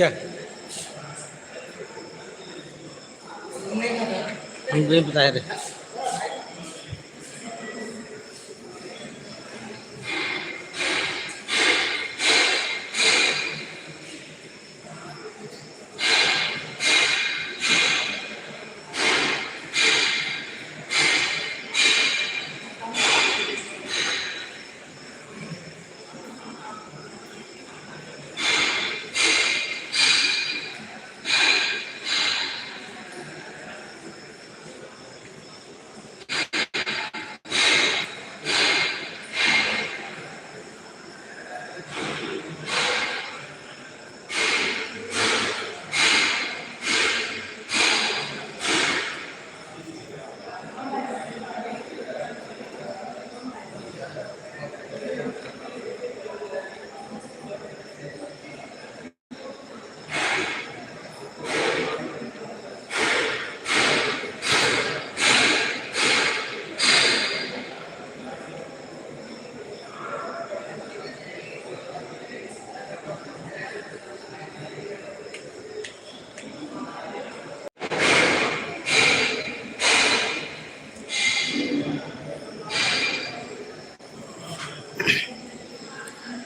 क्या मुझे बताया रे।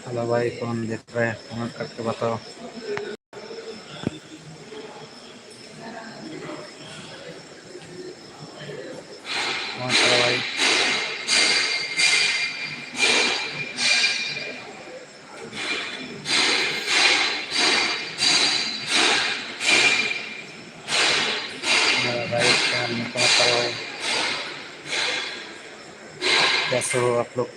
हेलो भाई, कौन देख रहा है? कमेंट करके बताओ। कौन करो भाई? मेरा भाई चैनल में कौन करो भाई? कैसे हो आप लोग?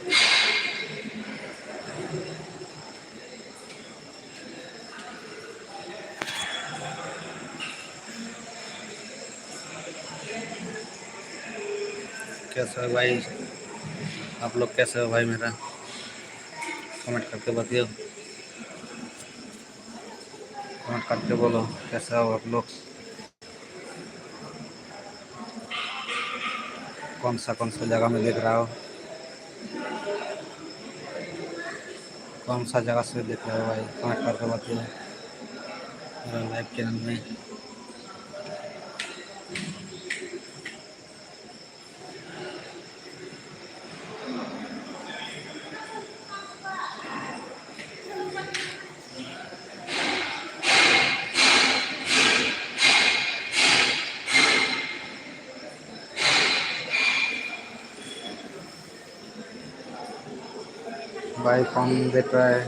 कैसे हो भाई? आप लोग कैसे हो भाई? मेरा कमेंट करके बताओ। कमेंट करके बोलो कैसे हो आप लोग। कौन सा जगह में देख रहा हो? कौन सा जगह से देख रहे हो भाई? कमेंट करके बताओ मेरा लाइव चैनल में। भाई कौन देख रहा है?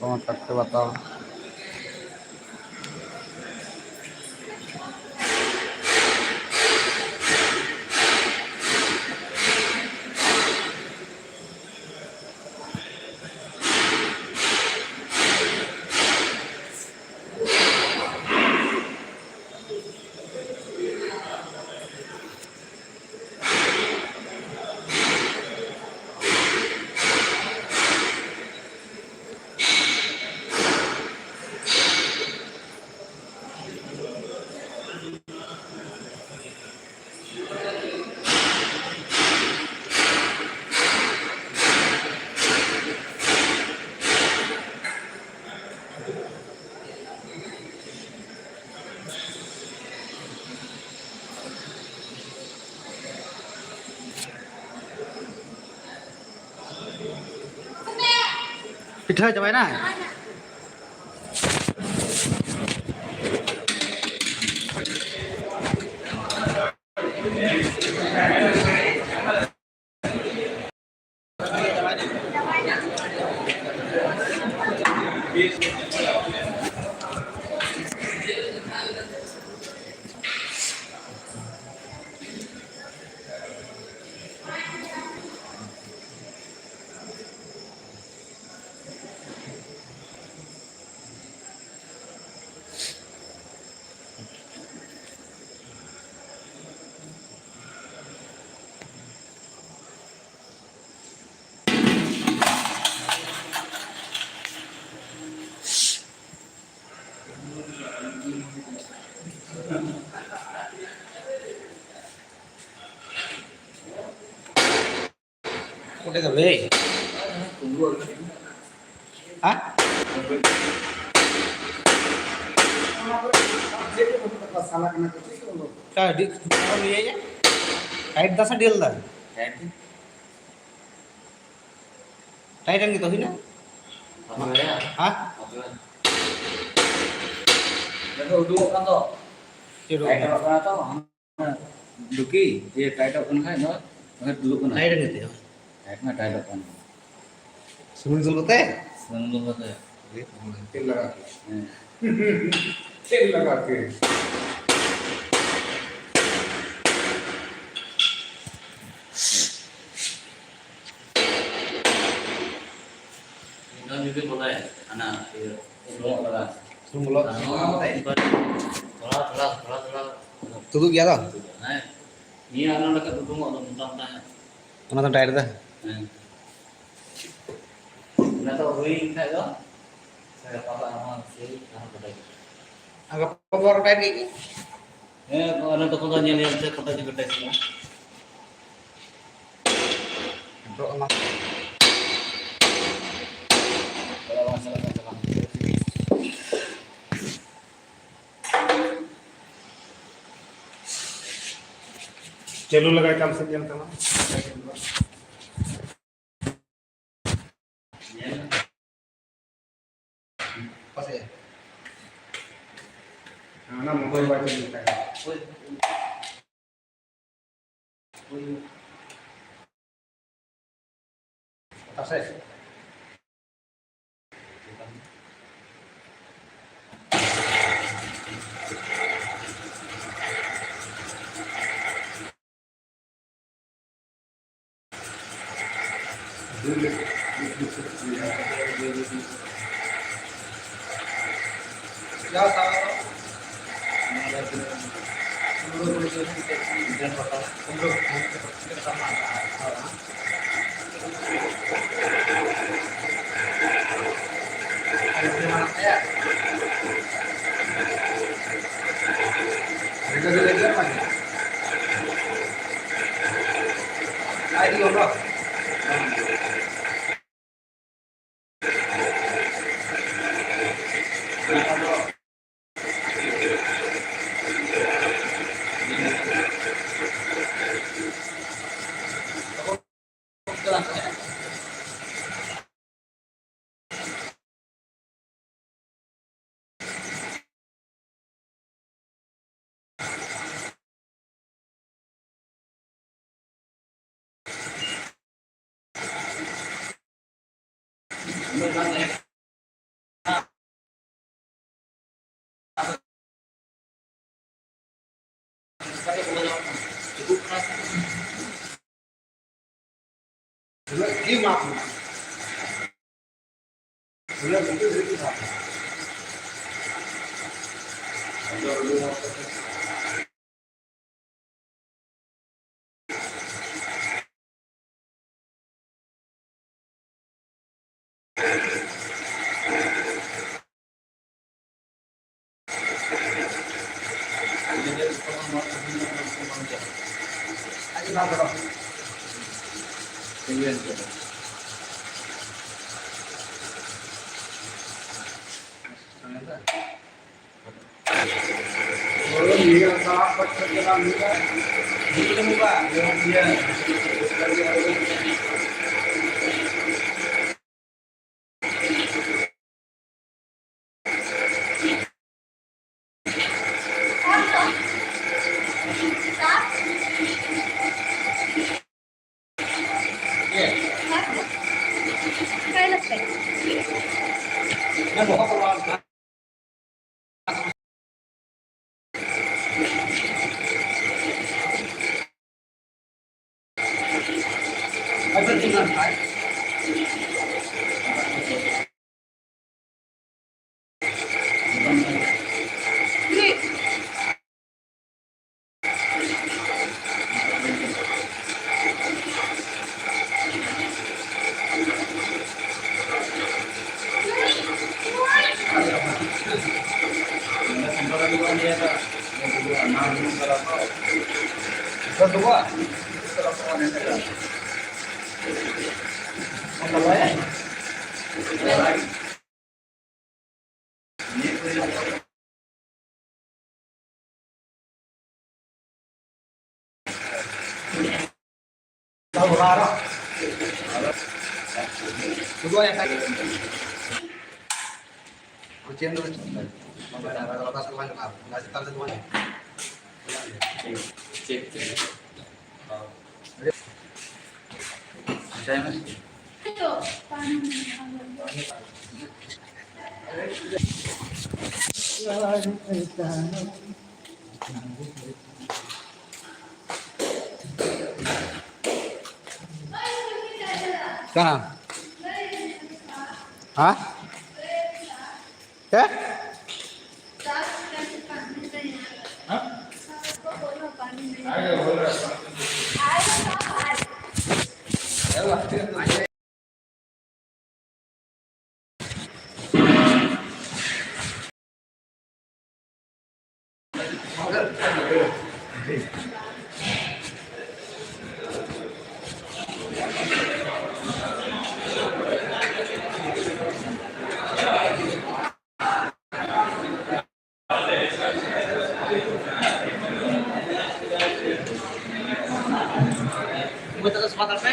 कमेंट करके बताओ। पिठा जमाई ना udah gawe. Hah? Ka di orang dia ya. Kait dah sa deal dah. Kait yang gitu sih na. Hah? Itu dulu kan toh. Ciro. Kait apa toh? Duki, dia kait apa kan no? Dulu kan. Kait yang gitu ya. Kait mah kait apa? Sebelum dulu teh. Dulu kan ya. तेल लगा के तेल लगा के Ini juga boleh, anak itu belum lagi. Sebelum mulut. Telah. Tutup ya dah. Nah, ini anak dekat duduk atau mentang-mentang. Mana tuh tayar dah. Nah, tahu ring kayak itu? Saya pakai nama si anak kedai. Agak power tayar kayak gini. Kalau anak tuh kotanya lihat saya kotanya kedai semua. Bro, emak. Kalau masalah चलो लगा काम से क्या करना Pas ya. ना mobile बात करता है Pas ya. Ya salah. काय लागतंय Tahu rara. Kedua yang tadi. Ujian dulu. Kalau tas kemana kan? Nggak setar semuanya. Cek. Saya mas. Kang. Hah? Ya? Betul sepakat apa?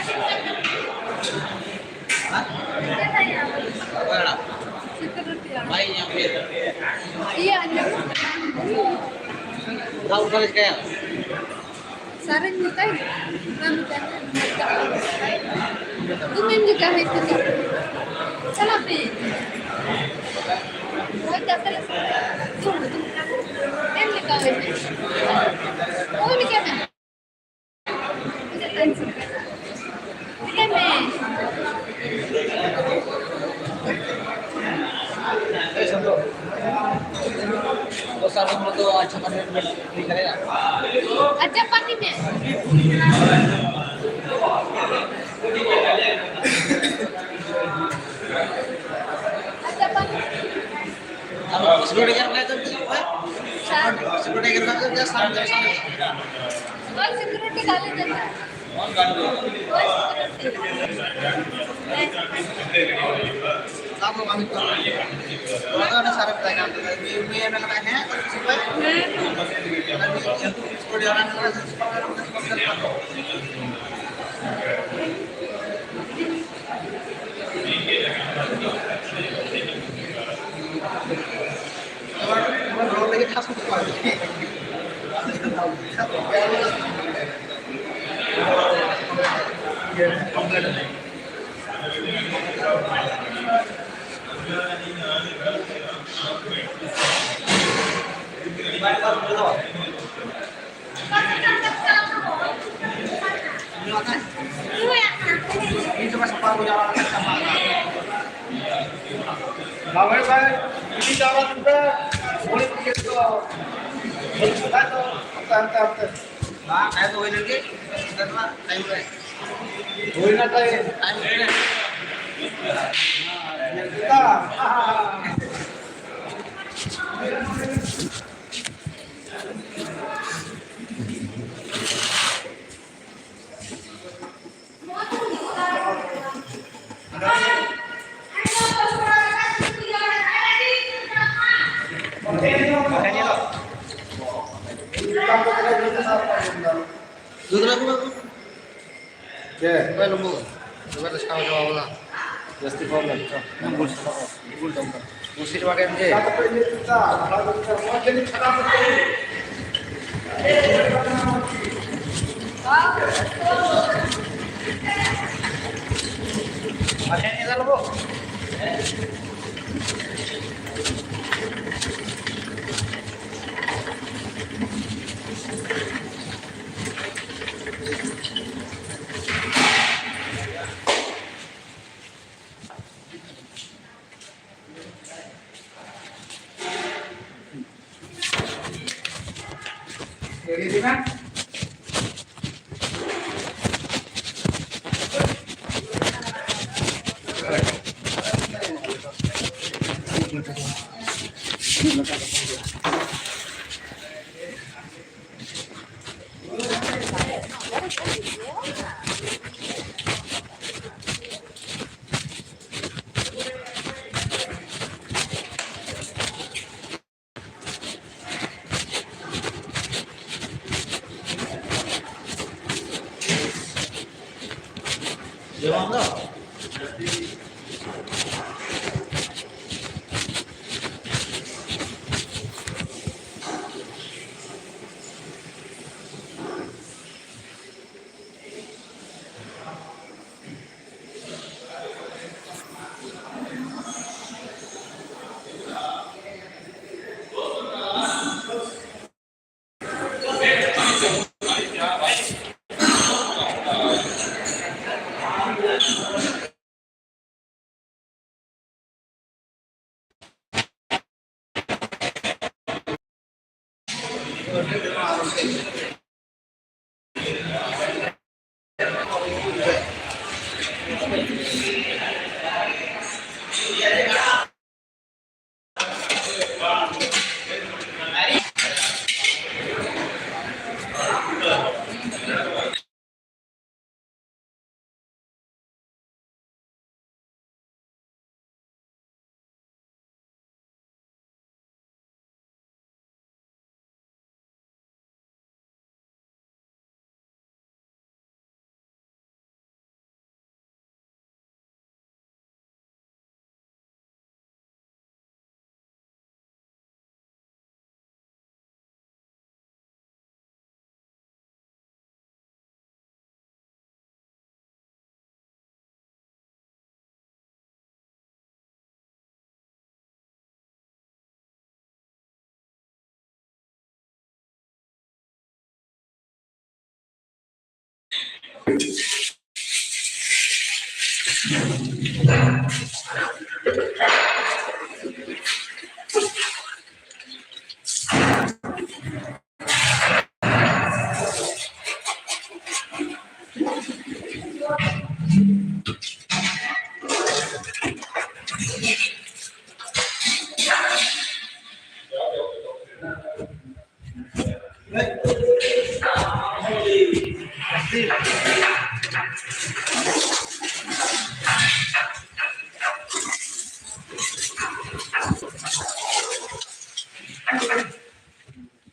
Hah? Apa? Baik yang beda. Iya, ada. Tahu kali kayak? Saran juga ya. Rambutnya Tumen juga itu. Salah nih. Wajah terus. Tunggu. Ini kau ini. Oh, ini kan. तो sir हम तो अच्छा करने करेगा अच्छा पानी में अच्छा पानी अब सिक्योरिटी गार्ड का तो साथ सिक्योरिटी गार्ड का क्या साथ और सिक्योरिटी डाले देता है कौन guard kamu kami tuh kalau ada syarat lain ini yang katanya supaya nanti sekolah orang belum lagi khas ini cuma separuh jalan sama Bapak ini jalan juga boleh begitu. Atau antar. nah kayak tuh ini lagi dan lah time break Boleh nanti. time break Kita. dulu aku Ya. apa lembu coba terus kau jawab lah Just the problem. mesti pakai MJ Kata ini kita, kalau kita mau jadi sekarang betul. pakai ini kan lembu Jadi di mana?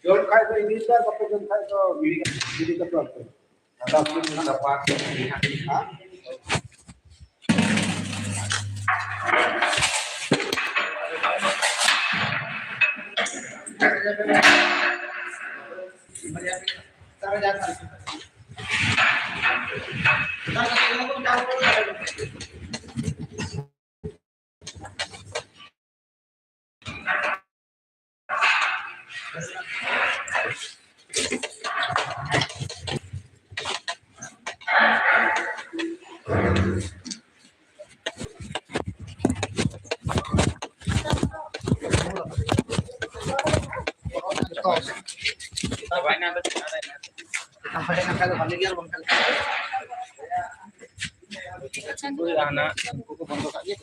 John khai to ini sir, tapi John khai to ini ka problem. Ada pun dapat ha. Cara jasa. anak buku bentuk aja.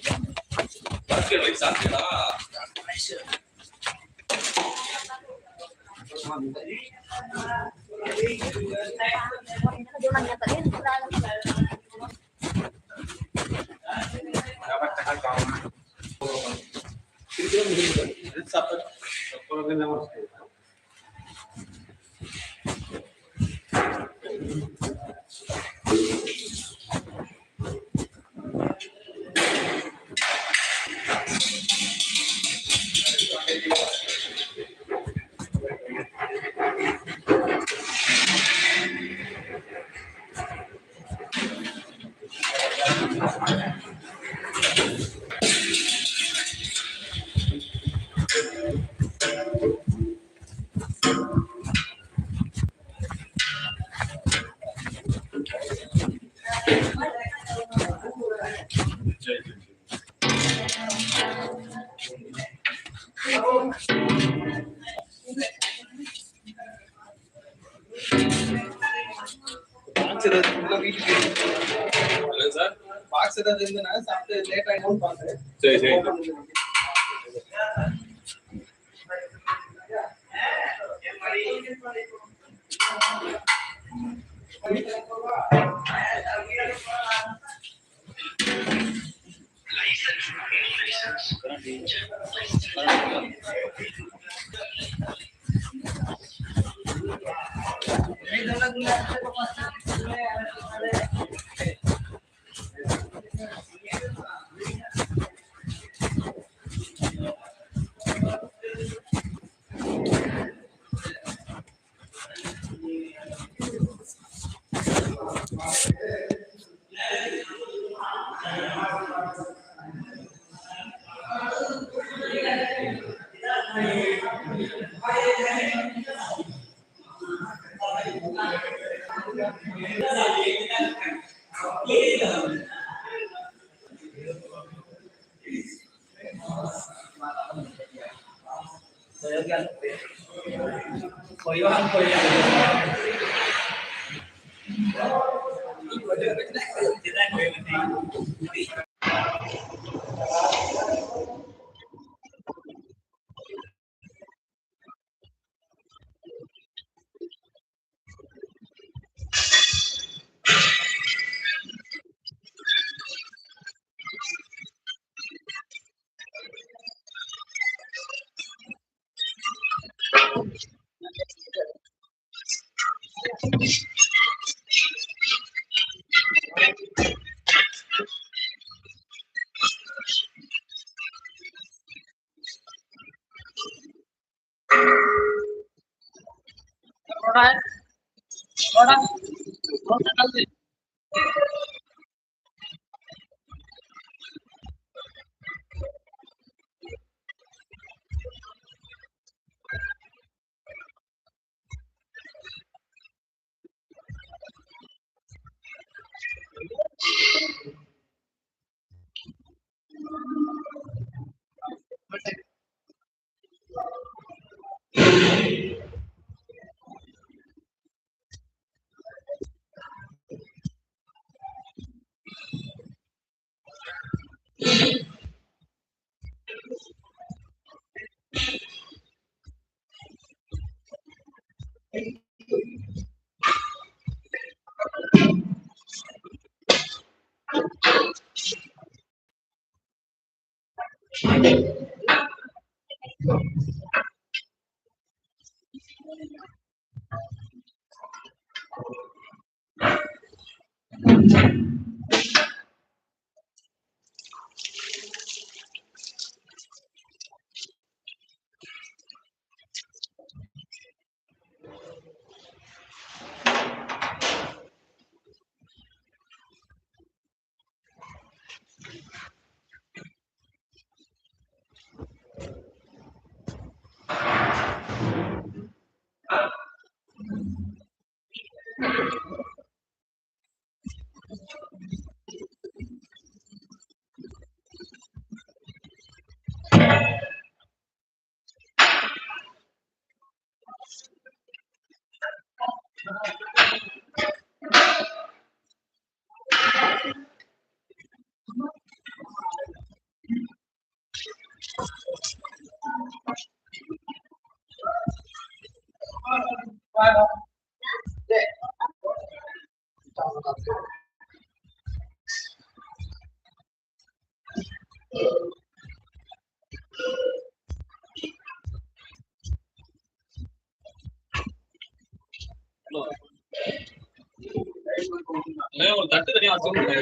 ஒரு தட்டு தனியா வச்சுக்கோங்க.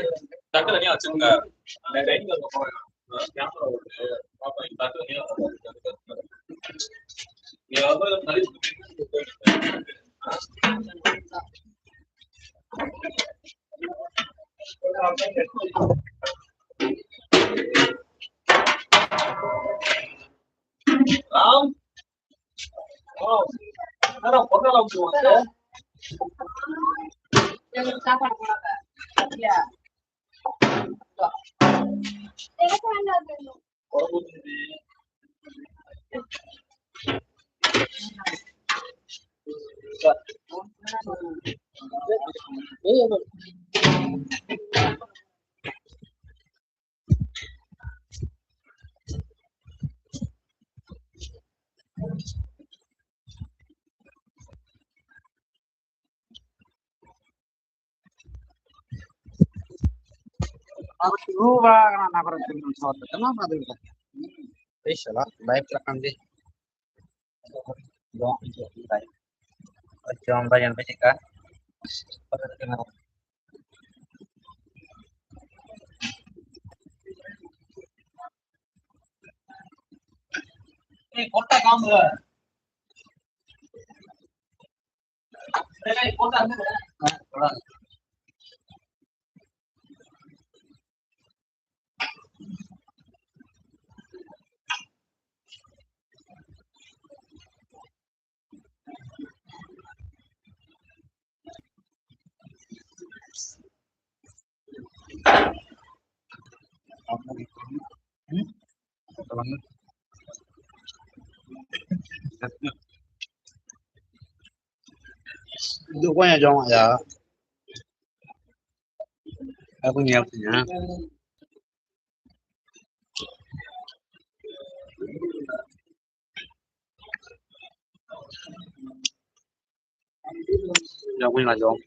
தட்டு தனியா வச்சுக்கோங்க. Dining table போறேன். Camera ஓடுது. பாப்பா இந்த தட்டு தனியா நீ வந்து நிறைய ராம் பொண்ணெல்லாம் போவாங்க. சாப்பாடு போனாங்க. எனக்கு வேண்டாம். Kenapa tuh? Bisa lah, live rekam di. Doang itu live. Jangan banyak PCK. Pada kenal. kota kamu lah. Kota kamu. banget. Itu pokoknya jong ya. Aku nyiapnya. Yang punya jong.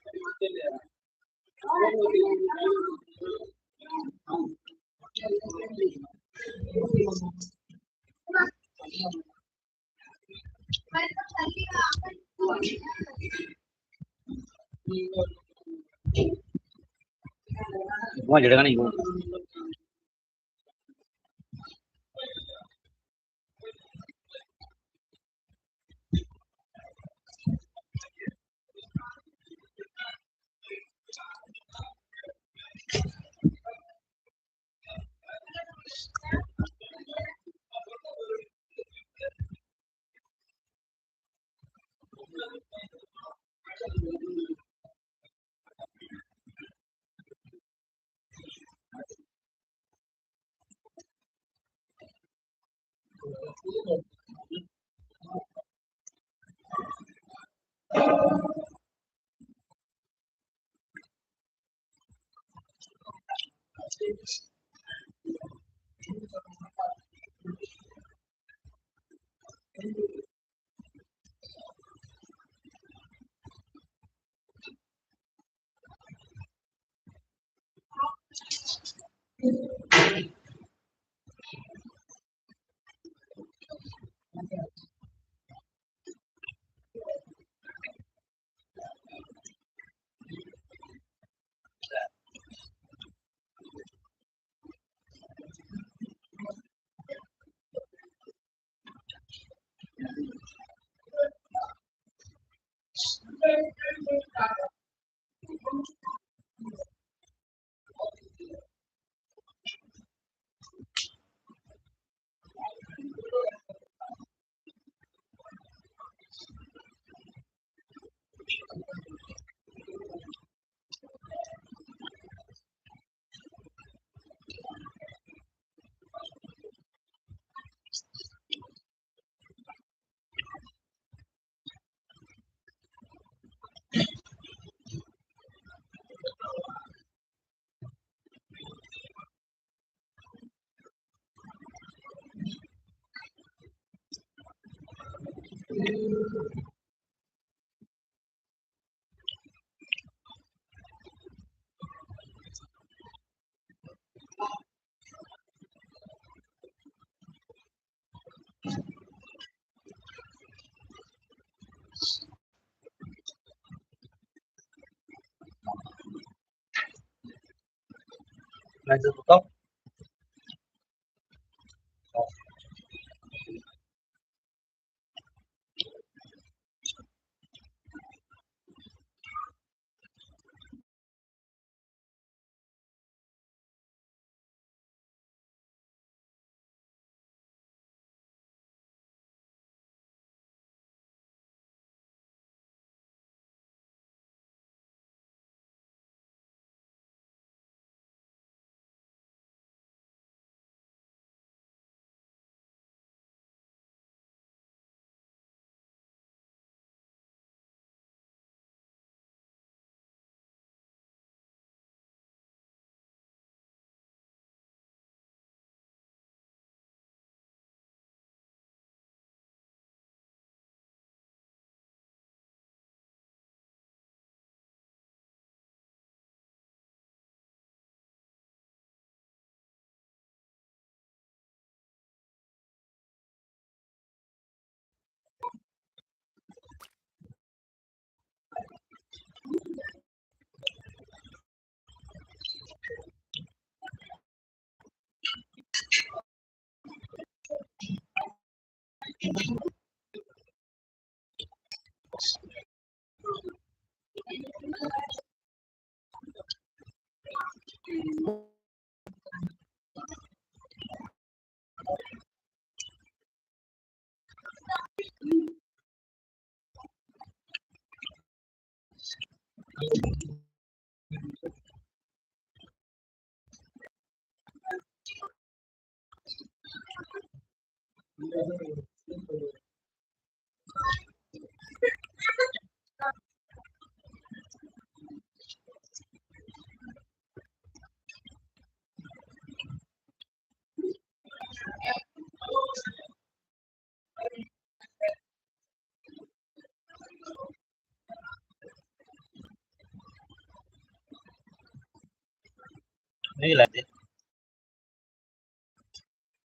Semua jadi kan ibu. Lanjut tutup. नहीं लाते